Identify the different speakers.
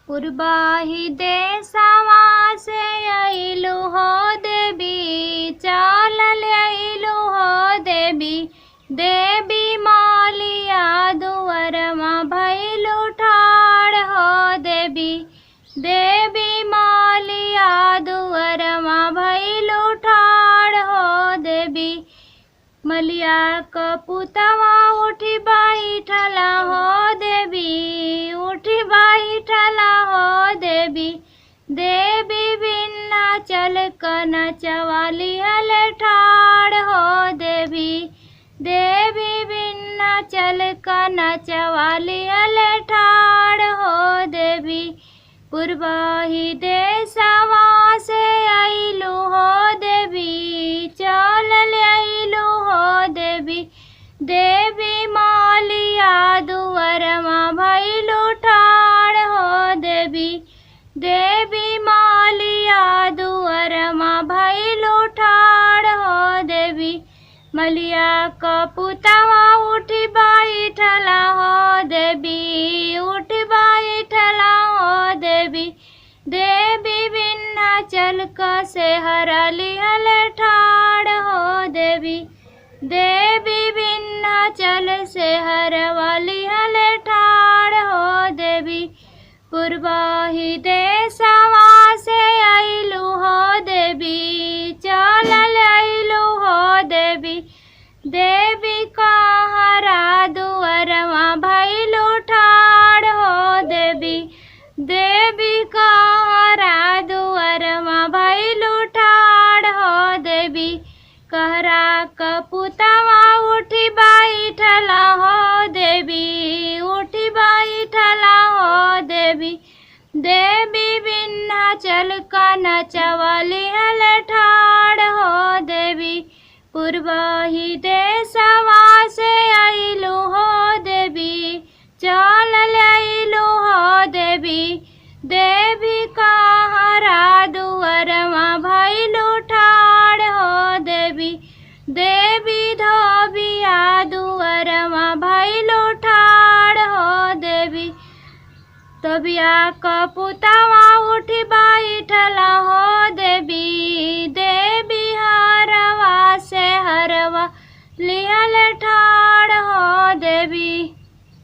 Speaker 1: पुरबाही देशवा से अइलु हो देवी, चलल अइलु हो देवी। देवी मालिया दुअरमा भइलु ठाड़ हो देवी। देवी मालिया दुअरमा भइलु ठाड़ हो देवी। मलिया क पुतवा उठी बैठला हो देवी, उठी बैठला हो देवी। देवी विंध्याचल क नचवाली हल ठाड़ हो देवी। देवी विंध्याचल क नचवाली हल ठाड़ हो देवी। पुरबाही देशवा से अइलु हो देवी, चलल अइलु हो देवी। देवी मालिया दुअरमा भइलु ठाड़ हो देवी। देवी मालिया दुअरमा भइलु ठाड़ हो देवी। मलिया क पुतवा उठी बैठला हो देवी, उठी बैठला हो देवी। देवी विंध्याचल क सेहरली हल ठाड़ हो देवी। देवी विंध्याचल सेहरवाली हल ठाड़ हो देवी। पुरबाही देशवा से अइलु हो देवी, चलल अइलु हो देवी। देवी कहरा दुअरमा भइलु ठाड़ हो देवी। देवी कहरा दुअरमा भइलु ठाड़ हो देवी। कहरा क पुतवा उठी बैठला हो देवी, उठी बैठला हो देवी। देवी विंध्याचल क नचवाली हल ठाड़ हो देवी। पुरबाही देशवा से अइलु हो देवी, चलल अइलु हो देवी। देवी कहरा दुअरमा भइलु ठाड़ हो देवी। देवी धोबिया दुअरमा भइलु ठाड़ हो देवी। तबिया क पुतवा उठी बैठला हो देवी। देवी हरवा से हरवा लिहल ठाड़ हो देवी।